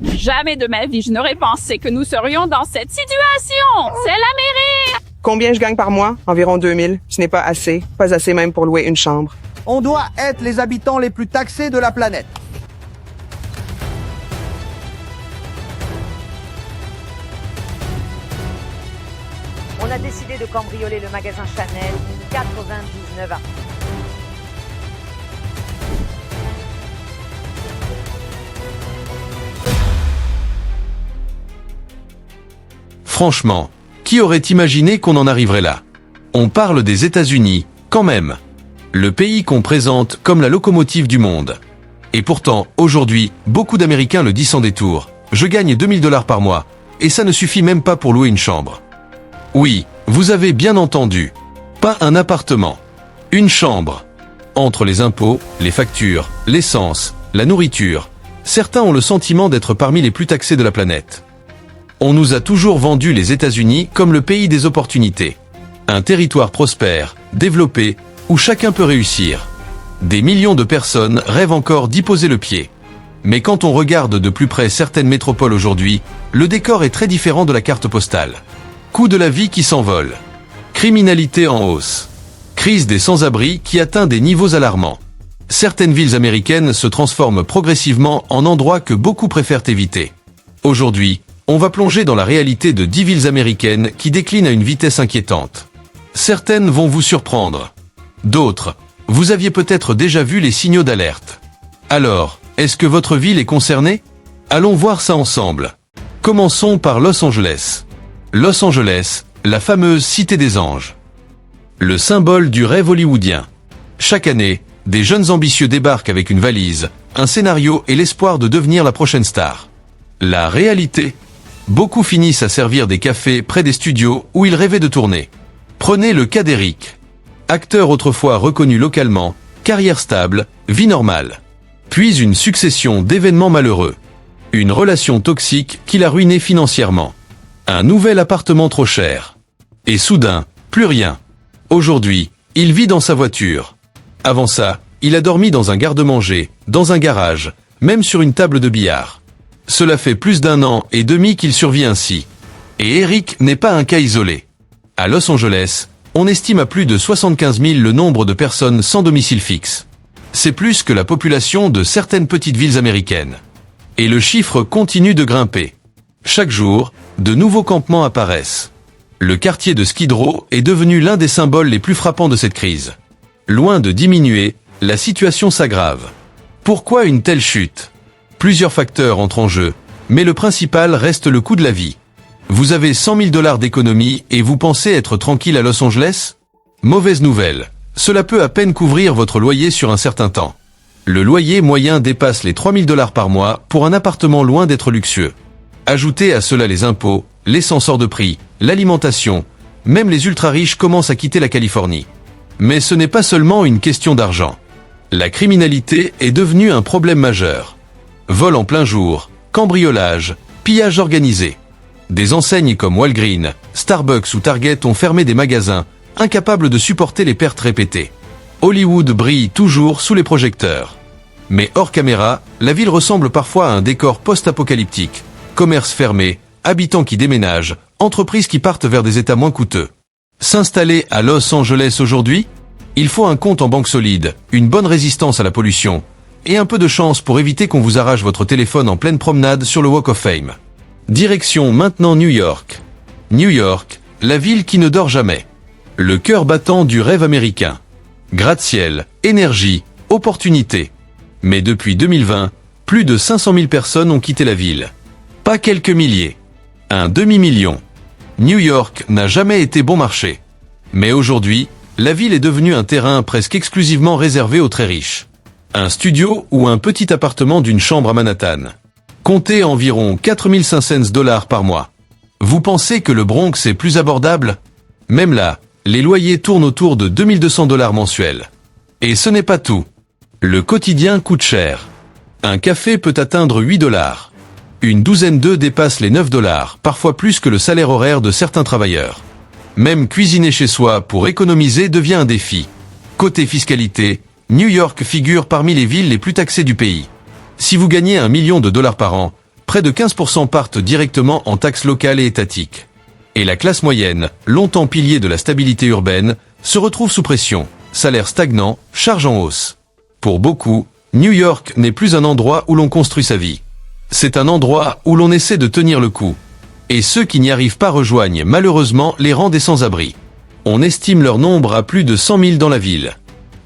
Jamais de ma vie je n'aurais pensé que nous serions dans cette situation. C'est l'Amérique. Combien je gagne par mois? Environ 2000. Ce n'est pas assez. Pas assez même pour louer une chambre. On doit être les habitants les plus taxés de la planète. On a décidé de cambrioler le magasin Chanel 99 A. Franchement, qui aurait imaginé qu'on en arriverait là? On parle des États-Unis, quand même. Le pays qu'on présente comme la locomotive du monde. Et pourtant, aujourd'hui, beaucoup d'Américains le disent sans détour. Je gagne 2000 $ par mois, et ça ne suffit même pas pour louer une chambre. Oui, vous avez bien entendu. Pas un appartement. Une chambre. Entre les impôts, les factures, l'essence, la nourriture, certains ont le sentiment d'être parmi les plus taxés de la planète. On nous a toujours vendu les États-Unis comme le pays des opportunités. Un territoire prospère, développé, où chacun peut réussir. Des millions de personnes rêvent encore d'y poser le pied. Mais quand on regarde de plus près certaines métropoles aujourd'hui, le décor est très différent de la carte postale. Coût de la vie qui s'envole. Criminalité en hausse. Crise des sans-abri qui atteint des niveaux alarmants. Certaines villes américaines se transforment progressivement en endroits que beaucoup préfèrent éviter. Aujourd'hui, on va plonger dans la réalité de 10 villes américaines qui déclinent à une vitesse inquiétante. Certaines vont vous surprendre. D'autres, vous aviez peut-être déjà vu les signaux d'alerte. Alors, est-ce que votre ville est concernée? Allons voir ça ensemble. Commençons par Los Angeles. Los Angeles, la fameuse Cité des Anges. Le symbole du rêve hollywoodien. Chaque année, des jeunes ambitieux débarquent avec une valise, un scénario et l'espoir de devenir la prochaine star. La réalité? Beaucoup finissent à servir des cafés près des studios où ils rêvaient de tourner. Prenez le cas d'Eric. Acteur autrefois reconnu localement, carrière stable, vie normale. Puis une succession d'événements malheureux. Une relation toxique qui l'a ruiné financièrement. Un nouvel appartement trop cher. Et soudain, plus rien. Aujourd'hui, il vit dans sa voiture. Avant ça, il a dormi dans un garde-manger, dans un garage, même sur une table de billard. Cela fait plus d'1 an et demi qu'il survit ainsi. Et Eric n'est pas un cas isolé. À Los Angeles, on estime à plus de 75 000 le nombre de personnes sans domicile fixe. C'est plus que la population de certaines petites villes américaines. Et le chiffre continue de grimper. Chaque jour, de nouveaux campements apparaissent. Le quartier de Skid Row est devenu l'un des symboles les plus frappants de cette crise. Loin de diminuer, la situation s'aggrave. Pourquoi une telle chute? Plusieurs facteurs entrent en jeu, mais le principal reste le coût de la vie. Vous avez 100 000 $ d'économie et vous pensez être tranquille à Los Angeles? Mauvaise nouvelle, cela peut à peine couvrir votre loyer sur un certain temps. Le loyer moyen dépasse les 3 000 $ par mois pour un appartement loin d'être luxueux. Ajoutez à cela les impôts, l'essence hors de prix, l'alimentation, même les ultra-riches commencent à quitter la Californie. Mais ce n'est pas seulement une question d'argent. La criminalité est devenue un problème majeur. Vol en plein jour, cambriolage, pillage organisé. Des enseignes comme Walgreens, Starbucks ou Target ont fermé des magasins, incapables de supporter les pertes répétées. Hollywood brille toujours sous les projecteurs. Mais hors caméra, la ville ressemble parfois à un décor post-apocalyptique. Commerces fermés, habitants qui déménagent, entreprises qui partent vers des États moins coûteux. S'installer à Los Angeles aujourd'hui? Il faut un compte en banque solide, une bonne résistance à la pollution, et un peu de chance pour éviter qu'on vous arrache votre téléphone en pleine promenade sur le Walk of Fame. Direction maintenant New York. New York, la ville qui ne dort jamais. Le cœur battant du rêve américain. Gratte-ciel, énergie, opportunité. Mais depuis 2020, plus de 500 000 personnes ont quitté la ville. Pas quelques milliers. Un demi-million. New York n'a jamais été bon marché. Mais aujourd'hui, la ville est devenue un terrain presque exclusivement réservé aux très riches. Un studio ou un petit appartement d'une chambre à Manhattan. Comptez environ 4 500 $ par mois. Vous pensez que le Bronx est plus abordable? Même là, les loyers tournent autour de 2 200 $ mensuels. Et ce n'est pas tout. Le quotidien coûte cher. Un café peut atteindre 8 $. Une douzaine d'œufs dépasse les 9 $, parfois plus que le salaire horaire de certains travailleurs. Même cuisiner chez soi pour économiser devient un défi. Côté fiscalité, New York figure parmi les villes les plus taxées du pays. Si vous gagnez 1 million de $ par an, Près de 15% partent directement en taxes locales et étatiques. Et la classe moyenne, longtemps pilier de la stabilité urbaine, se retrouve sous pression, salaire stagnant, charge en hausse. Pour beaucoup, New York n'est plus un endroit où l'on construit sa vie. C'est un endroit où l'on essaie de tenir le coup. Et ceux qui n'y arrivent pas rejoignent malheureusement les rangs des sans-abri. On estime leur nombre à plus de 100 000 dans la ville.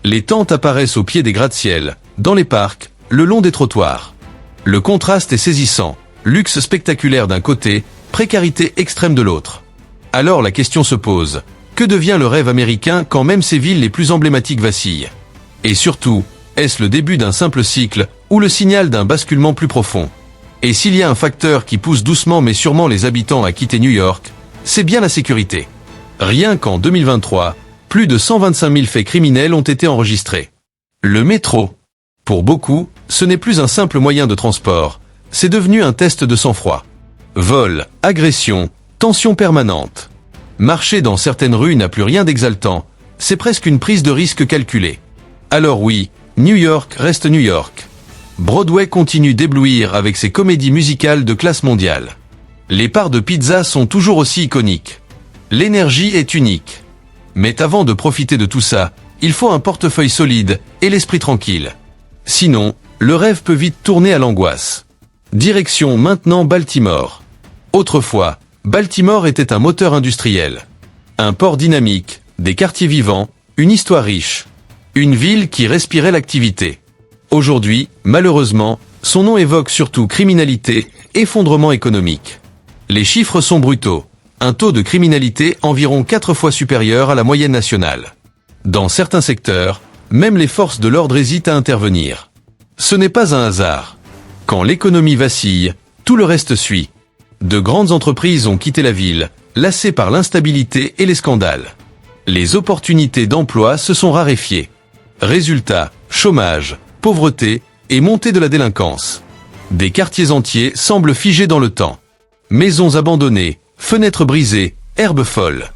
Les tentes apparaissent au pied des gratte-ciel, dans les parcs, le long des trottoirs. Le contraste est saisissant, luxe spectaculaire d'un côté, précarité extrême de l'autre. Alors la question se pose, que devient le rêve américain quand même ces villes les plus emblématiques vacillent? Et surtout, est-ce le début d'un simple cycle ou le signal d'un basculement plus profond? Et s'il y a un facteur qui pousse doucement mais sûrement les habitants à quitter New York, c'est bien la sécurité. Rien qu'en 2023, plus de 125 000 faits criminels ont été enregistrés. Le métro. Pour beaucoup, ce n'est plus un simple moyen de transport, c'est devenu un test de sang-froid. Vols, agressions, tensions permanentes. Marcher dans certaines rues n'a plus rien d'exaltant, c'est presque une prise de risque calculée. Alors oui, New York reste New York. Broadway continue d'éblouir avec ses comédies musicales de classe mondiale. Les parts de pizza sont toujours aussi iconiques. L'énergie est unique. Mais avant de profiter de tout ça, il faut un portefeuille solide et l'esprit tranquille. Sinon, le rêve peut vite tourner à l'angoisse. Direction maintenant Baltimore. Autrefois, Baltimore était un moteur industriel. Un port dynamique, des quartiers vivants, une histoire riche. Une ville qui respirait l'activité. Aujourd'hui, malheureusement, son nom évoque surtout criminalité, effondrement économique. Les chiffres sont brutaux. Un taux de criminalité environ 4 fois supérieur à la moyenne nationale. Dans certains secteurs, même les forces de l'ordre hésitent à intervenir. Ce n'est pas un hasard. Quand l'économie vacille, tout le reste suit. De grandes entreprises ont quitté la ville, lassées par l'instabilité et les scandales. Les opportunités d'emploi se sont raréfiées. Résultat, chômage, pauvreté et montée de la délinquance. Des quartiers entiers semblent figés dans le temps. Maisons abandonnées, fenêtres brisées, herbes folles.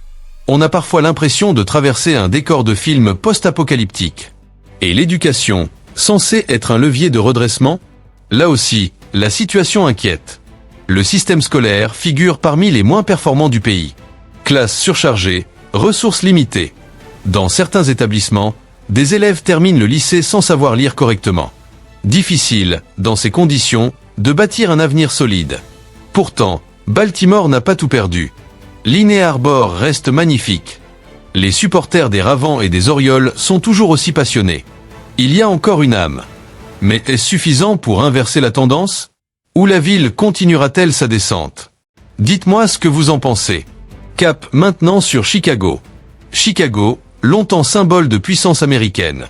On a parfois l'impression de traverser un décor de film post-apocalyptique. Et l'éducation, censée être un levier de redressement? Là aussi, la situation inquiète. Le système scolaire figure parmi les moins performants du pays. Classes surchargées, ressources limitées. Dans certains établissements, des élèves terminent le lycée sans savoir lire correctement. Difficile, dans ces conditions, de bâtir un avenir solide. Pourtant, Baltimore n'a pas tout perdu. L'Inner Harbor reste magnifique. Les supporters des Ravens et des Orioles sont toujours aussi passionnés. Il y a encore une âme. Mais est-ce suffisant pour inverser la tendance? Ou la ville continuera-t-elle sa descente? Dites-moi ce que vous en pensez. Cap maintenant sur Chicago. Chicago, longtemps symbole de puissance américaine.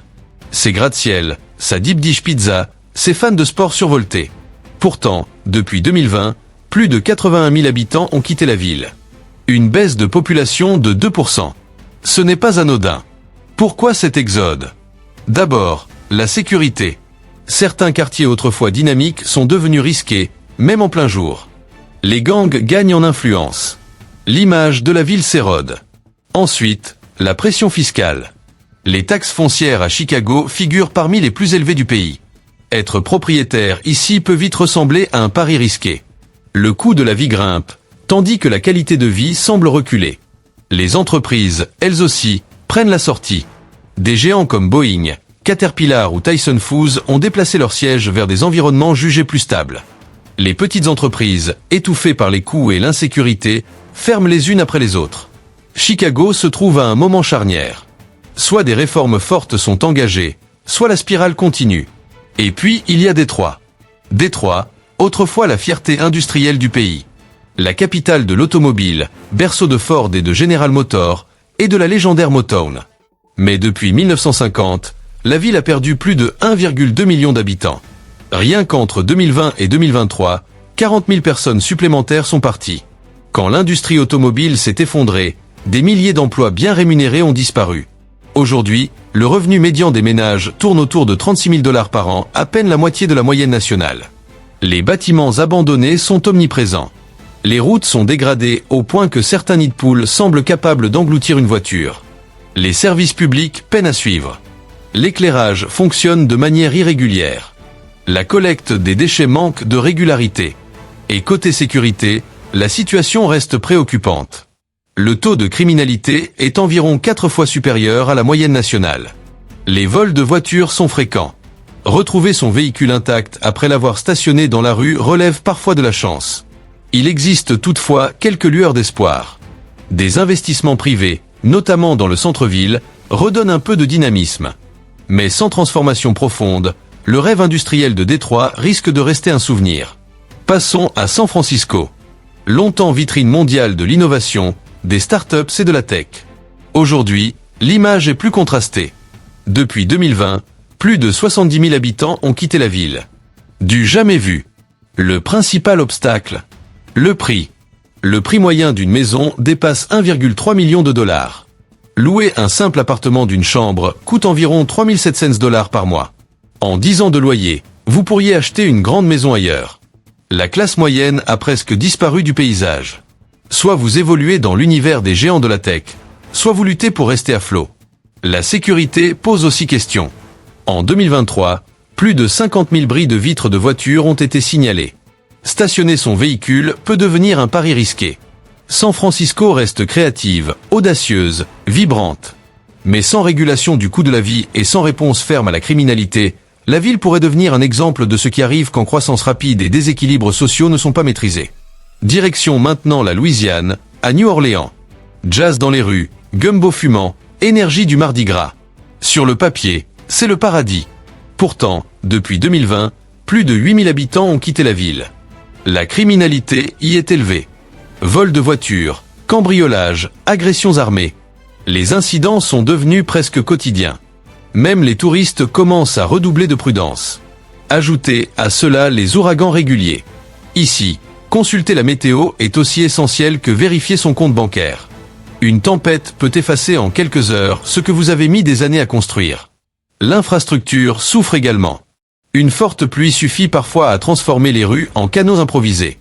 Ses gratte-ciel, sa deep dish pizza, ses fans de sport survoltés. Pourtant, depuis 2020, plus de 81 000 habitants ont quitté la ville. Une baisse de population de 2%. Ce n'est pas anodin. Pourquoi cet exode? D'abord, la sécurité. Certains quartiers autrefois dynamiques sont devenus risqués, même en plein jour. Les gangs gagnent en influence. L'image de la ville s'érode. Ensuite, la pression fiscale. Les taxes foncières à Chicago figurent parmi les plus élevées du pays. Être propriétaire ici peut vite ressembler à un pari risqué. Le coût de la vie grimpe, tandis que la qualité de vie semble reculer. Les entreprises, elles aussi, prennent la sortie. Des géants comme Boeing, Caterpillar ou Tyson Foods ont déplacé leurs sièges vers des environnements jugés plus stables. Les petites entreprises, étouffées par les coûts et l'insécurité, ferment les unes après les autres. Chicago se trouve à un moment charnière. Soit des réformes fortes sont engagées, soit la spirale continue. Et puis, il y a Détroit. Détroit, autrefois la fierté industrielle du pays. La capitale de l'automobile, berceau de Ford et de General Motors, et de la légendaire Motown. Mais depuis 1950, la ville a perdu plus de 1,2 million d'habitants. Rien qu'entre 2020 et 2023, 40 000 personnes supplémentaires sont parties. Quand l'industrie automobile s'est effondrée, des milliers d'emplois bien rémunérés ont disparu. Aujourd'hui, le revenu médian des ménages tourne autour de 36 000 $ par an, à peine la moitié de la moyenne nationale. Les bâtiments abandonnés sont omniprésents. Les routes sont dégradées au point que certains nids de poules semblent capables d'engloutir une voiture. Les services publics peinent à suivre. L'éclairage fonctionne de manière irrégulière. La collecte des déchets manque de régularité. Et côté sécurité, la situation reste préoccupante. Le taux de criminalité est environ 4 fois supérieur à la moyenne nationale. Les vols de voitures sont fréquents. Retrouver son véhicule intact après l'avoir stationné dans la rue relève parfois de la chance. Il existe toutefois quelques lueurs d'espoir. Des investissements privés, notamment dans le centre-ville, redonnent un peu de dynamisme. Mais sans transformation profonde, le rêve industriel de Détroit risque de rester un souvenir. Passons à San Francisco. Longtemps vitrine mondiale de l'innovation, des startups et de la tech. Aujourd'hui, l'image est plus contrastée. Depuis 2020, plus de 70 000 habitants ont quitté la ville. Du jamais vu. Le principal obstacle, le prix. Le prix moyen d'une maison dépasse 1,3 million de dollars. Louer un simple appartement d'une chambre coûte environ 3 700 $ par mois. En 10 ans de loyer, vous pourriez acheter une grande maison ailleurs. La classe moyenne a presque disparu du paysage. Soit vous évoluez dans l'univers des géants de la tech, soit vous luttez pour rester à flot. La sécurité pose aussi question. En 2023, plus de 50 000 bris de vitres de voitures ont été signalés. Stationner son véhicule peut devenir un pari risqué. San Francisco reste créative, audacieuse, vibrante. Mais sans régulation du coût de la vie et sans réponse ferme à la criminalité, la ville pourrait devenir un exemple de ce qui arrive quand croissance rapide et déséquilibres sociaux ne sont pas maîtrisés. Direction maintenant la Louisiane, à New Orleans. Jazz dans les rues, gumbo fumant, énergie du Mardi Gras. Sur le papier, c'est le paradis. Pourtant, depuis 2020, plus de 8000 habitants ont quitté la ville. La criminalité y est élevée. Vol de voitures, cambriolages, agressions armées. Les incidents sont devenus presque quotidiens. Même les touristes commencent à redoubler de prudence. Ajoutez à cela les ouragans réguliers. Ici, consulter la météo est aussi essentiel que vérifier son compte bancaire. Une tempête peut effacer en quelques heures ce que vous avez mis des années à construire. L'infrastructure souffre également. Une forte pluie suffit parfois à transformer les rues en canaux improvisés.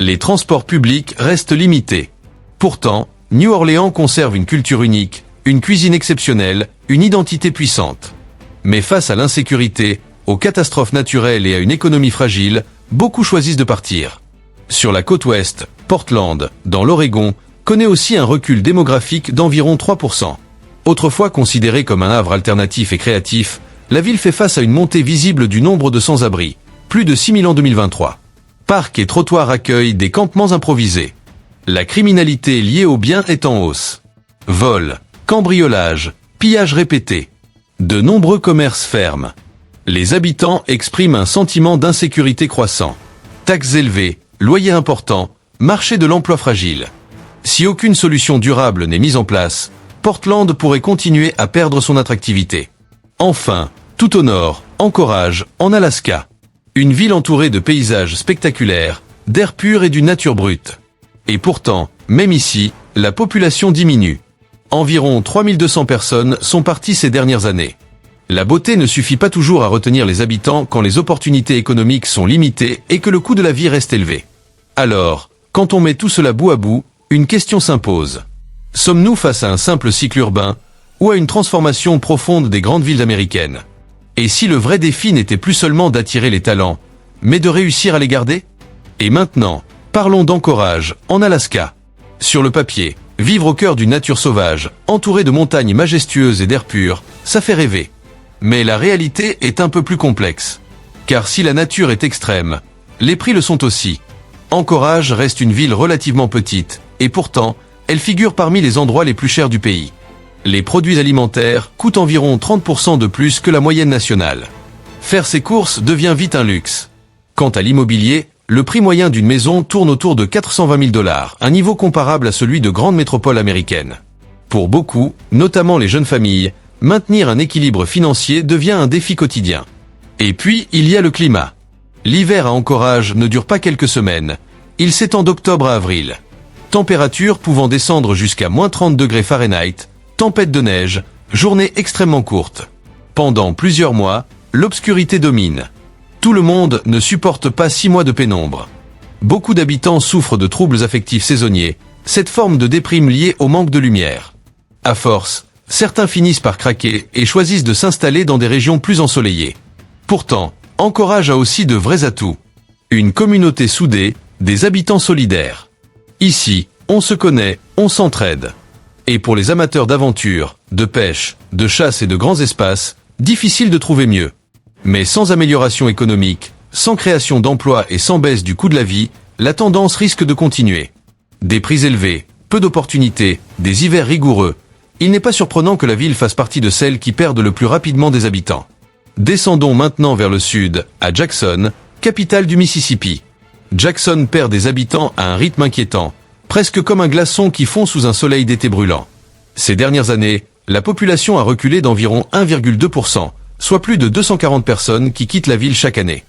Les transports publics restent limités. Pourtant, New Orleans conserve une culture unique, une cuisine exceptionnelle, une identité puissante. Mais face à l'insécurité, aux catastrophes naturelles et à une économie fragile, beaucoup choisissent de partir. Sur la côte ouest, Portland, dans l'Oregon, connaît aussi un recul démographique d'environ 3%. Autrefois considérée comme un havre alternatif et créatif, la ville fait face à une montée visible du nombre de sans-abri, plus de 6 000 en 2023. Parcs et trottoirs accueillent des campements improvisés. La criminalité liée aux biens est en hausse. Vols, cambriolages, pillages répétés. De nombreux commerces ferment. Les habitants expriment un sentiment d'insécurité croissant. Taxes élevées, loyers importants, marché de l'emploi fragile. Si aucune solution durable n'est mise en place, Portland pourrait continuer à perdre son attractivité. Enfin, tout au nord, Anchorage, en Alaska. Une ville entourée de paysages spectaculaires, d'air pur et d'une nature brute. Et pourtant, même ici, la population diminue. Environ 3200 personnes sont parties ces dernières années. La beauté ne suffit pas toujours à retenir les habitants quand les opportunités économiques sont limitées et que le coût de la vie reste élevé. Alors, quand on met tout cela bout à bout, une question s'impose. Sommes-nous face à un simple cycle urbain ou à une transformation profonde des grandes villes américaines? Et si le vrai défi n'était plus seulement d'attirer les talents, mais de réussir à les garder? Et maintenant, parlons d'Anchorage, en Alaska. Sur le papier, vivre au cœur d'une nature sauvage, entourée de montagnes majestueuses et d'air pur, ça fait rêver. Mais la réalité est un peu plus complexe. Car si la nature est extrême, les prix le sont aussi. Anchorage reste une ville relativement petite, et pourtant, elle figure parmi les endroits les plus chers du pays. Les produits alimentaires coûtent environ 30% de plus que la moyenne nationale. Faire ses courses devient vite un luxe. Quant à l'immobilier, le prix moyen d'une maison tourne autour de 420 000 $, un niveau comparable à celui de grandes métropoles américaines. Pour beaucoup, notamment les jeunes familles, maintenir un équilibre financier devient un défi quotidien. Et puis, il y a le climat. L'hiver à Anchorage ne dure pas quelques semaines. Il s'étend d'octobre à avril. Température pouvant descendre jusqu'à -30 degrés Fahrenheit, tempête de neige, journées extrêmement courtes. Pendant plusieurs mois, l'obscurité domine. Tout le monde ne supporte pas 6 mois de pénombre. Beaucoup d'habitants souffrent de troubles affectifs saisonniers, cette forme de déprime liée au manque de lumière. À force, certains finissent par craquer et choisissent de s'installer dans des régions plus ensoleillées. Pourtant, Anchorage a aussi de vrais atouts. Une communauté soudée, des habitants solidaires. Ici, on se connaît, on s'entraide. Et pour les amateurs d'aventure, de pêche, de chasse et de grands espaces, difficile de trouver mieux. Mais sans amélioration économique, sans création d'emplois et sans baisse du coût de la vie, la tendance risque de continuer. Des prix élevés, peu d'opportunités, des hivers rigoureux. Il n'est pas surprenant que la ville fasse partie de celles qui perdent le plus rapidement des habitants. Descendons maintenant vers le sud, à Jackson, capitale du Mississippi. Jackson perd des habitants à un rythme inquiétant, presque comme un glaçon qui fond sous un soleil d'été brûlant. Ces dernières années, la population a reculé d'environ 1,2%, soit plus de 240 personnes qui quittent la ville chaque année.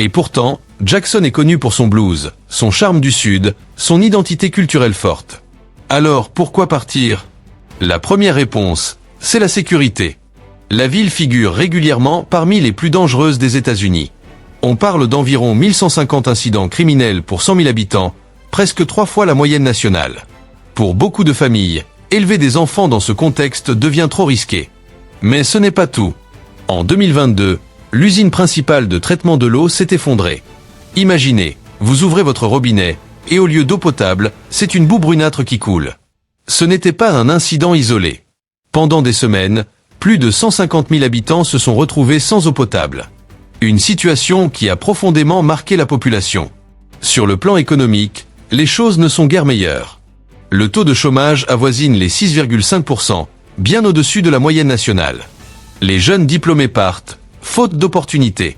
Et pourtant, Jackson est connu pour son blues, son charme du sud, son identité culturelle forte. Alors, pourquoi partir ? La première réponse, c'est la sécurité. La ville figure régulièrement parmi les plus dangereuses des États-Unis. On parle d'environ 1150 incidents criminels pour 100 000 habitants, presque 3 fois la moyenne nationale. Pour beaucoup de familles, élever des enfants dans ce contexte devient trop risqué. Mais ce n'est pas tout. En 2022, l'usine principale de traitement de l'eau s'est effondrée. Imaginez, vous ouvrez votre robinet, et au lieu d'eau potable, c'est une boue brunâtre qui coule. Ce n'était pas un incident isolé. Pendant des semaines, plus de 150 000 habitants se sont retrouvés sans eau potable. Une situation qui a profondément marqué la population. Sur le plan économique, les choses ne sont guère meilleures. Le taux de chômage avoisine les 6,5%, bien au-dessus de la moyenne nationale. Les jeunes diplômés partent, faute d'opportunités.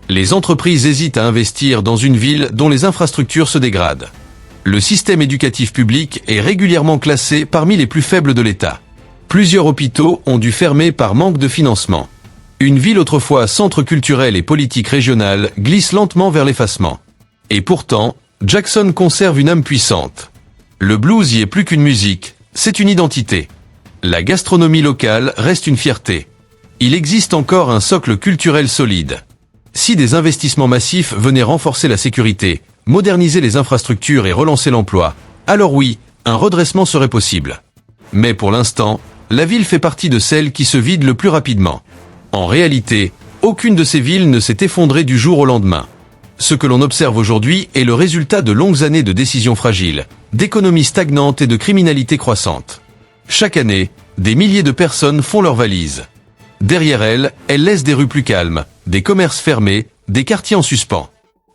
Les entreprises hésitent à investir dans une ville dont les infrastructures se dégradent. Le système éducatif public est régulièrement classé parmi les plus faibles de l'État. Plusieurs hôpitaux ont dû fermer par manque de financement. Une ville autrefois centre culturel et politique régional glisse lentement vers l'effacement. Et pourtant, Jackson conserve une âme puissante. Le blues y est plus qu'une musique, c'est une identité. La gastronomie locale reste une fierté. Il existe encore un socle culturel solide. Si des investissements massifs venaient renforcer la sécurité, moderniser les infrastructures et relancer l'emploi, alors oui, un redressement serait possible. Mais pour l'instant, la ville fait partie de celles qui se vident le plus rapidement. En réalité, aucune de ces villes ne s'est effondrée du jour au lendemain. Ce que l'on observe aujourd'hui est le résultat de longues années de décisions fragiles, d'économies stagnantes et de criminalité croissante. Chaque année, des milliers de personnes font leurs valises. Derrière elles laissent des rues plus calmes, des commerces fermés, des quartiers en suspens.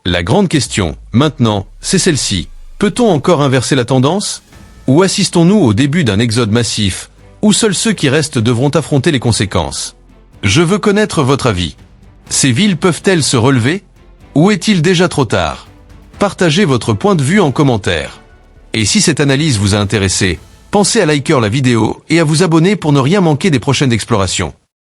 La grande question, maintenant, c'est celle-ci. Peut-on encore inverser la tendance ? Ou assistons-nous au début d'un exode massif, où seuls ceux qui restent devront affronter les conséquences ? Je veux connaître votre avis. Ces villes peuvent-elles se relever ? Ou est-il déjà trop tard ? Partagez votre point de vue en commentaire. Et si cette analyse vous a intéressé, pensez à liker la vidéo et à vous abonner pour ne rien manquer des prochaines explorations.